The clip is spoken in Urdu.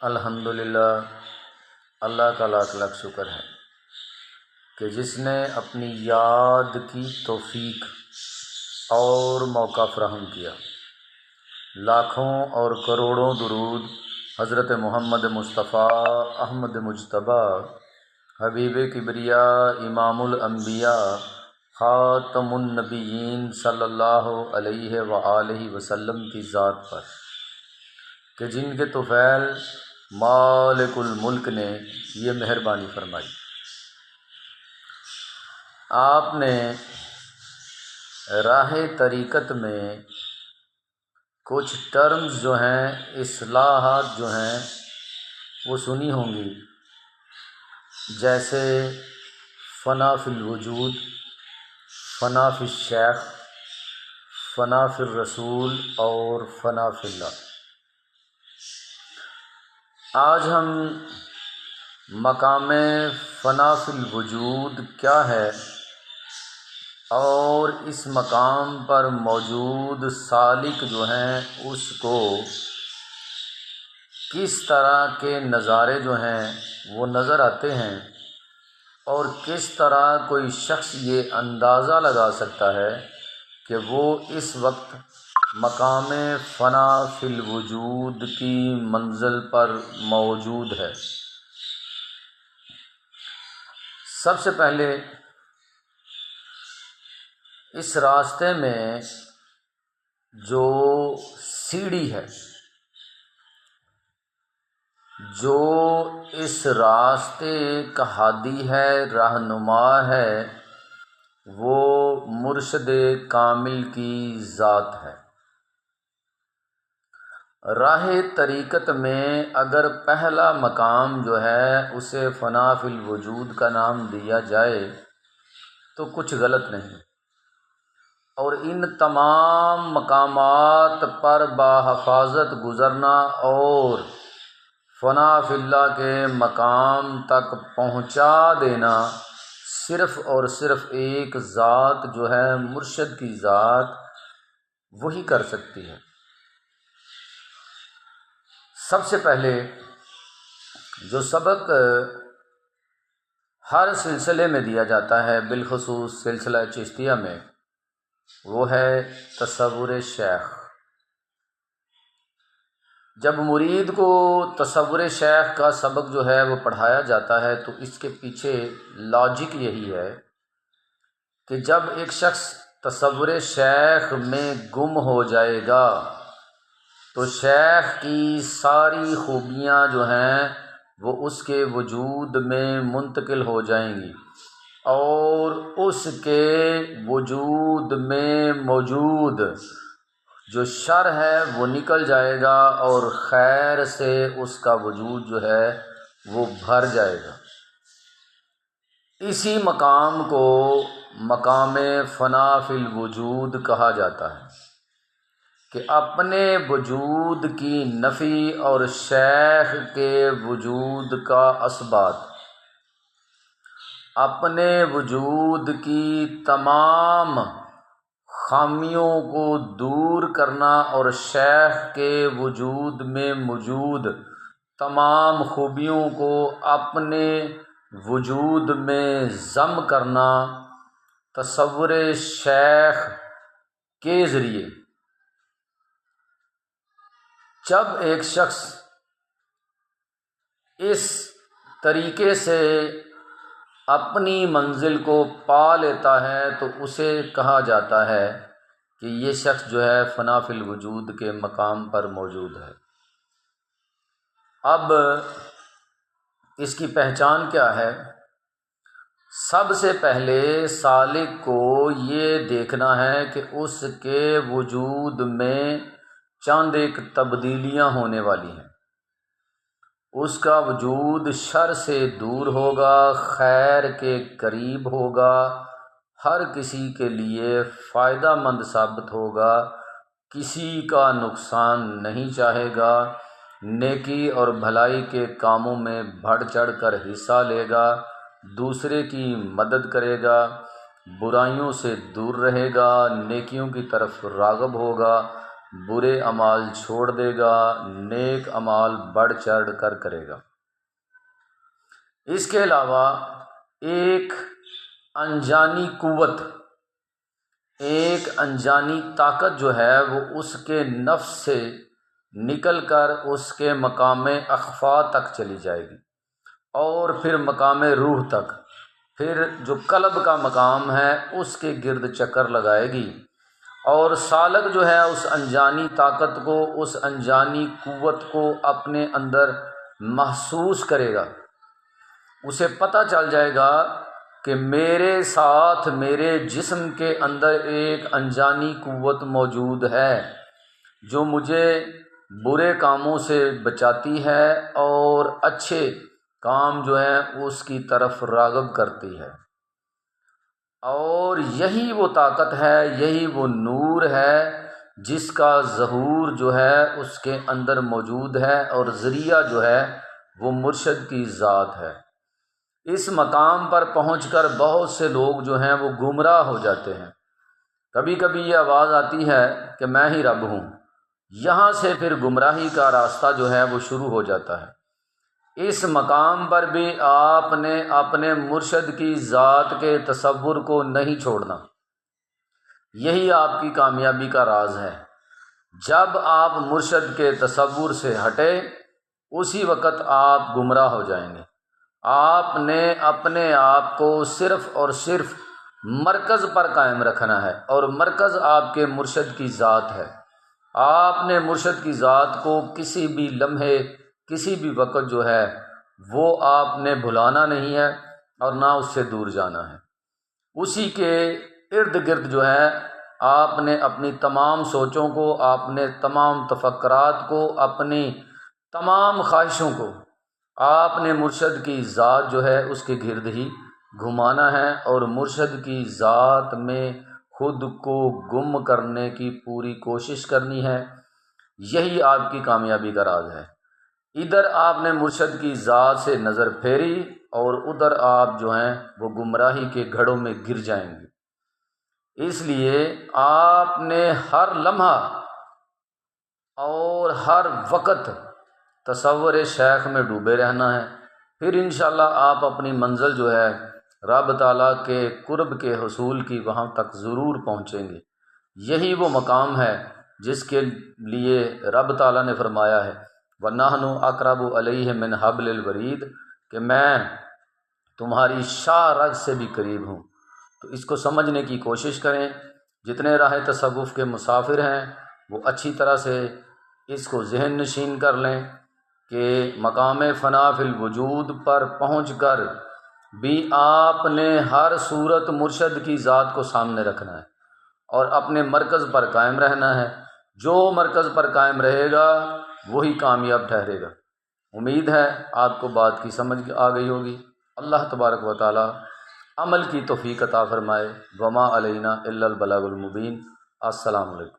الحمدللہ، اللہ کا لاکھ لاکھ شکر ہے کہ جس نے اپنی یاد کی توفیق اور موقع فراہم کیا۔ لاکھوں اور کروڑوں درود حضرت محمد مصطفیٰ احمد مجتبیٰ حبیب کبریاء امام الانبیاء خاتم النبیین صلی اللہ علیہ وآلہ وسلم کی ذات پر کہ جن کے طفیل مالک الملک نے یہ مہربانی فرمائی۔ آپ نے راہ طریقت میں کچھ ٹرمز جو ہیں، اصطلاحات جو ہیں وہ سنی ہوں گی، جیسے فنا فی الوجود، فنا فی الشیخ، فنا فی الرسول اور فنا فی اللہ۔ آج ہم مقام فنا فی الوجود کیا ہے اور اس مقام پر موجود سالک جو ہیں اس کو کس طرح کے نظارے جو ہیں وہ نظر آتے ہیں، اور کس طرح کوئی شخص یہ اندازہ لگا سکتا ہے کہ وہ اس وقت مقام فنا فی الوجود کی منزل پر موجود ہے۔ سب سے پہلے اس راستے میں جو سیڑھی ہے، جو اس راستے کا ہادی ہے، رہنما ہے، وہ مرشد کامل کی ذات ہے۔ راہ طریقت میں اگر پہلا مقام جو ہے اسے فنا فی الوجود کا نام دیا جائے تو کچھ غلط نہیں، اور ان تمام مقامات پر بحفاظت گزرنا اور فنا فی اللہ کے مقام تک پہنچا دینا صرف اور صرف ایک ذات جو ہے مرشد کی ذات وہی کر سکتی ہے۔ سب سے پہلے جو سبق ہر سلسلے میں دیا جاتا ہے، بالخصوص سلسلہ چشتیہ میں، وہ ہے تصور شیخ۔ جب مرید کو تصور شیخ کا سبق جو ہے وہ پڑھایا جاتا ہے تو اس کے پیچھے لاجک یہی ہے کہ جب ایک شخص تصور شیخ میں گم ہو جائے گا تو شیخ کی ساری خوبیاں جو ہیں وہ اس کے وجود میں منتقل ہو جائیں گی، اور اس کے وجود میں موجود جو شر ہے وہ نکل جائے گا، اور خیر سے اس کا وجود جو ہے وہ بھر جائے گا۔ اسی مقام کو مقام فنا فی الوجود کہا جاتا ہے کہ اپنے وجود کی نفی اور شیخ کے وجود کا اثبات، اپنے وجود کی تمام خامیوں کو دور کرنا اور شیخ کے وجود میں موجود تمام خوبیوں کو اپنے وجود میں ضم کرنا تصور شیخ کے ذریعے۔ جب ایک شخص اس طریقے سے اپنی منزل کو پا لیتا ہے تو اسے کہا جاتا ہے کہ یہ شخص جو ہے فنا فی الوجود کے مقام پر موجود ہے۔ اب اس کی پہچان کیا ہے؟ سب سے پہلے سالک کو یہ دیکھنا ہے کہ اس کے وجود میں چند ایک تبدیلیاں ہونے والی ہیں۔ اس کا وجود شر سے دور ہوگا، خیر کے قریب ہوگا، ہر کسی کے لیے فائدہ مند ثابت ہوگا، کسی کا نقصان نہیں چاہے گا، نیکی اور بھلائی کے کاموں میں بڑھ چڑھ کر حصہ لے گا، دوسرے کی مدد کرے گا، برائیوں سے دور رہے گا، نیکیوں کی طرف راغب ہوگا، برے اعمال چھوڑ دے گا، نیک اعمال بڑھ چڑھ کر کرے گا۔ اس کے علاوہ ایک انجانی قوت، ایک انجانی طاقت جو ہے وہ اس کے نفس سے نکل کر اس کے مقام اخفا تک چلی جائے گی، اور پھر مقام روح تک، پھر جو قلب کا مقام ہے اس کے گرد چکر لگائے گی، اور سالک جو ہے اس انجانی طاقت کو، اس انجانی قوت کو اپنے اندر محسوس کرے گا۔ اسے پتہ چل جائے گا کہ میرے ساتھ میرے جسم کے اندر ایک انجانی قوت موجود ہے جو مجھے برے کاموں سے بچاتی ہے اور اچھے کام جو ہیں اس کی طرف راغب کرتی ہے، اور یہی وہ طاقت ہے، یہی وہ نور ہے جس کا ظہور جو ہے اس کے اندر موجود ہے، اور ذریعہ جو ہے وہ مرشد کی ذات ہے۔ اس مقام پر پہنچ کر بہت سے لوگ جو ہیں وہ گمراہ ہو جاتے ہیں۔ کبھی کبھی یہ آواز آتی ہے کہ میں ہی رب ہوں، یہاں سے پھر گمراہی کا راستہ جو ہے وہ شروع ہو جاتا ہے۔ اس مقام پر بھی آپ نے اپنے مرشد کی ذات کے تصور کو نہیں چھوڑنا، یہی آپ کی کامیابی کا راز ہے۔ جب آپ مرشد کے تصور سے ہٹے اسی وقت آپ گمراہ ہو جائیں گے۔ آپ نے اپنے آپ کو صرف اور صرف مرکز پر قائم رکھنا ہے، اور مرکز آپ کے مرشد کی ذات ہے۔ آپ نے مرشد کی ذات کو کسی بھی لمحے، کسی بھی وقت جو ہے وہ آپ نے بھلانا نہیں ہے، اور نہ اس سے دور جانا ہے۔ اسی کے ارد گرد جو ہے آپ نے اپنی تمام سوچوں کو، آپ نے تمام تفکرات کو، اپنی تمام خواہشوں کو آپ نے مرشد کی ذات جو ہے اس کے گرد ہی گھمانا ہے، اور مرشد کی ذات میں خود کو گم کرنے کی پوری کوشش کرنی ہے۔ یہی آپ کی کامیابی کا راز ہے۔ ادھر آپ نے مرشد کی ذات سے نظر پھیری اور ادھر آپ جو ہیں وہ گمراہی کے گھڑوں میں گر جائیں گے۔ اس لیے آپ نے ہر لمحہ اور ہر وقت تصور شیخ میں ڈوبے رہنا ہے، پھر انشاءاللہ آپ اپنی منزل جو ہے رب تعالیٰ کے قرب کے حصول کی وہاں تک ضرور پہنچیں گے۔ یہی وہ مقام ہے جس کے لیے رب تعالیٰ نے فرمایا ہے وَنَحْنُ أَقْرَبُ إِلَيْهِ مِنْ حَبْلِ الْوَرِيدِ، کہ میں تمہاری شاہ رگ سے بھی قریب ہوں۔ تو اس کو سمجھنے کی کوشش کریں۔ جتنے راہ تصوف کے مسافر ہیں وہ اچھی طرح سے اس کو ذہن نشین کر لیں کہ مقام فنا فی الوجود پر پہنچ کر بھی آپ نے ہر صورت مرشد کی ذات کو سامنے رکھنا ہے اور اپنے مرکز پر قائم رہنا ہے۔ جو مرکز پر قائم رہے گا وہی کامیاب ٹھہرے گا۔ امید ہے آپ کو بات کی سمجھ آ گئی ہوگی۔ اللہ تبارک و تعالی عمل کی توفیق عطا فرمائے۔ وما علینا الا البلاغ المبین۔ السلام علیکم۔